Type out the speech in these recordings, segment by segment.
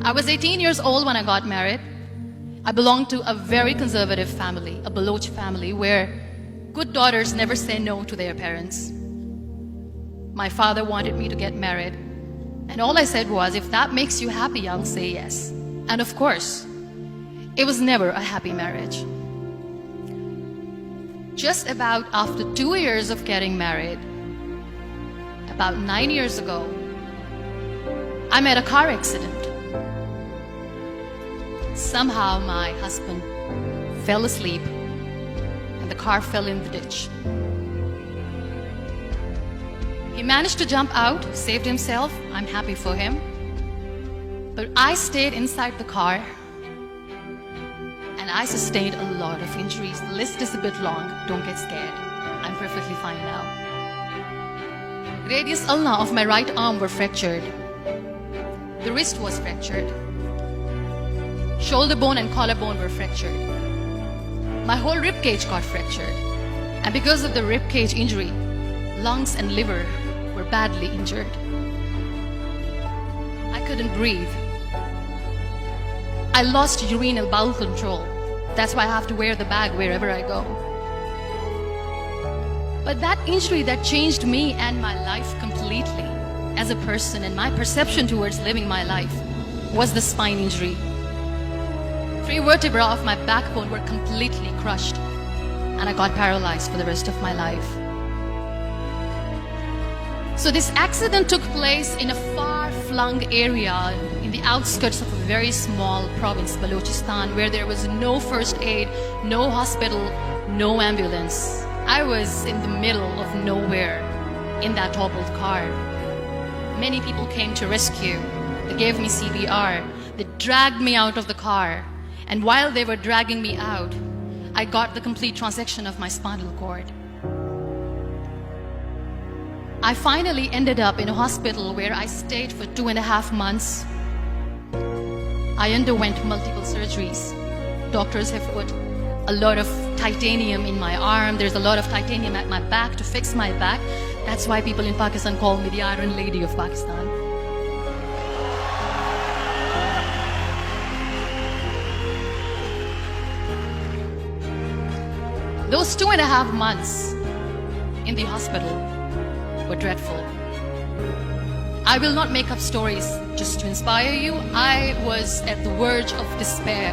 I was 18 years old when I got married. I belonged to a very conservative family, a Baloch family, where good daughters never say no to their parents. My father wanted me to get married, and all I said was, if that makes you happy, I'll say yes. And of course, it was never a happy marriage. Just about after 2 years of getting married, about 9 years ago, I met a car accident. Somehow my husband fell asleep and the car fell in the ditch. He managed to jump out, saved himself. I'm happy for him. But I stayed inside the car and I sustained a lot of injuries. The list is a bit long. Don't get scared. I'm perfectly fine now. Radius ulna of my right arm were fractured. The wrist was fractured. Shoulder bone and collarbone were fractured. My whole rib cage got fractured. And because of the rib cage injury, lungs and liver were badly injured. I couldn't breathe. I lost urinary bowel control. That's why I have to wear the bag wherever I go. But that injury that changed me and my life completely as a person and my perception towards living my life was the spine injury. 3 vertebrae of my backbone were completely crushed and I got paralyzed for the rest of my life. So this accident took place in a far-flung area in the outskirts of a very small province, Balochistan, where there was no first aid, no hospital, no ambulance. I was in the middle of nowhere in that toppled car. Many people came to rescue. They gave me CPR. They dragged me out of the car. And while they were dragging me out, I got the complete transection of my spinal cord. I finally ended up in a hospital where I stayed for 2.5 months. I underwent multiple surgeries. Doctors have put a lot of titanium in my arm. There's a lot of titanium at my back to fix my back. That's why people in Pakistan call me the Iron Lady of Pakistan. Those 2.5 months in the hospital were dreadful. I will not make up stories just to inspire you. I was at the verge of despair.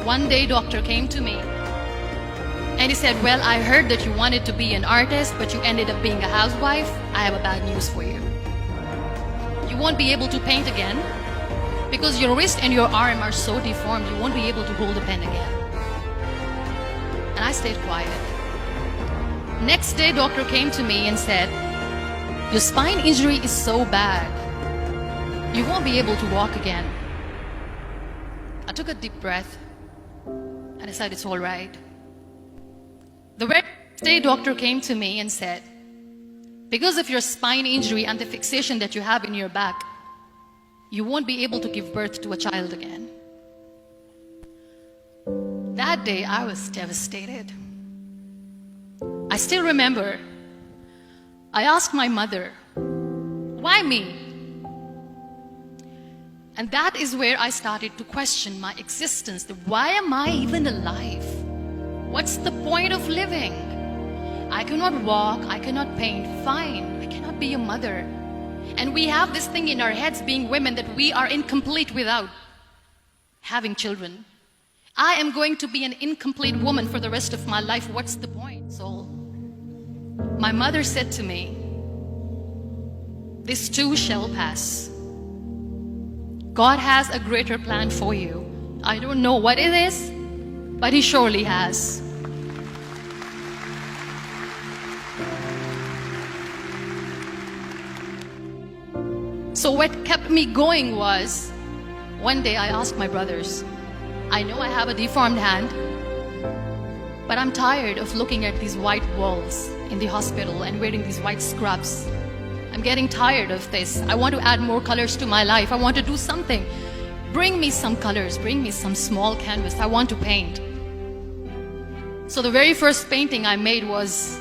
One day, doctor came to me and he said, well, I heard that you wanted to be an artist, but you ended up being a housewife. I have a bad news for you. You won't be able to paint again because your wrist and your arm are so deformed, you won't be able to hold a pen again. And I stayed quiet. Next day, doctor came to me and said, your spine injury is so bad, you won't be able to walk again. I took a deep breath and I said, it's all right. The very next day, doctor came to me and said, because of your spine injury and the fixation that you have in your back, you won't be able to give birth to a child again. That day, I was devastated. I still remember, I asked my mother, why me? And that is where I started to question my existence. Why am I even alive? What's the point of living? I cannot walk, I cannot paint, fine, I cannot be a mother. And we have this thing in our heads, being women, that we are incomplete without having children. I am going to be an incomplete woman for the rest of my life. What's the point? So my mother said to me, this too shall pass. God has a greater plan for you. I don't know what it is, but He surely has. So what kept me going was, one day I asked my brothers, I know I have a deformed hand, but I'm tired of looking at these white walls in the hospital and wearing these white scrubs. I'm getting tired of this. I want to add more colors to my life. I want to do something. Bring me some colors, bring me some small canvas. I want to paint. So the very first painting I made was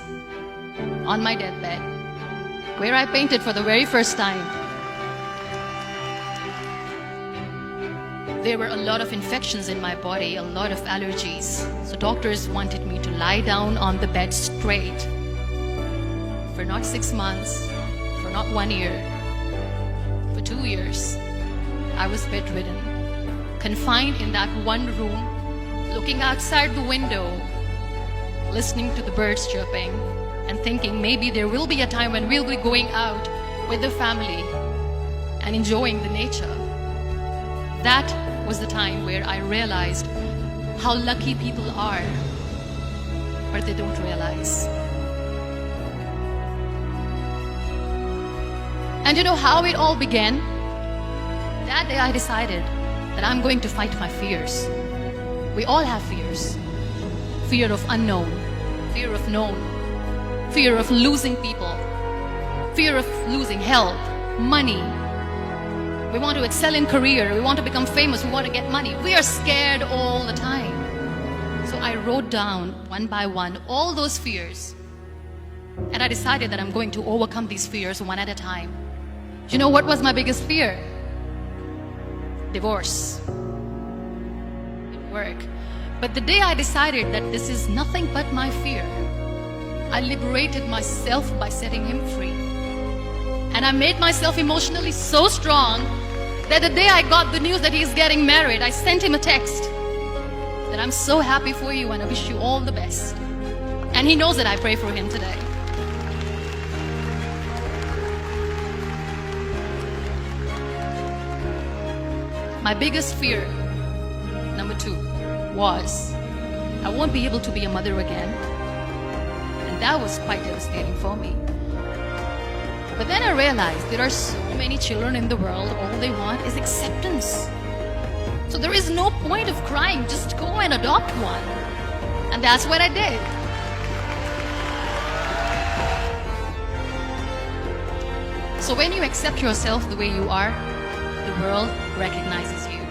on my deathbed, where I painted for the very first time. There were a lot of infections in my body, a lot of allergies. So doctors wanted me to lie down on the bed straight for not 6 months, for not 1 year, for 2 years. I was bedridden, confined in that one room, looking outside the window, listening to the birds chirping, and thinking maybe there will be a time when we'll be going out with the family and enjoying the nature. That was the time where I realized how lucky people are, but they don't realize. And you know how it all began? That day I decided that I'm going to fight my fears. We all have fears. Fear of unknown, fear of known, fear of losing people, fear of losing health, money. We want to excel in career, we want to become famous, we want to get money. We are scared all the time. So I wrote down one by one all those fears. And I decided that I'm going to overcome these fears one at a time. Do you know what was my biggest fear? Divorce. Didn't work. But the day I decided that this is nothing but my fear, I liberated myself by setting him free. And I made myself emotionally so strong that the day I got the news that he's getting married, I sent him a text that I'm so happy for you and I wish you all the best. And he knows that I pray for him today. My biggest fear, number 2, was I won't be able to be a mother again. And that was quite devastating for me. But then I realized there are so many children in the world, all they want is acceptance. So there is no point of crying, just go and adopt one. And that's what I did. So when you accept yourself the way you are, the world recognizes you.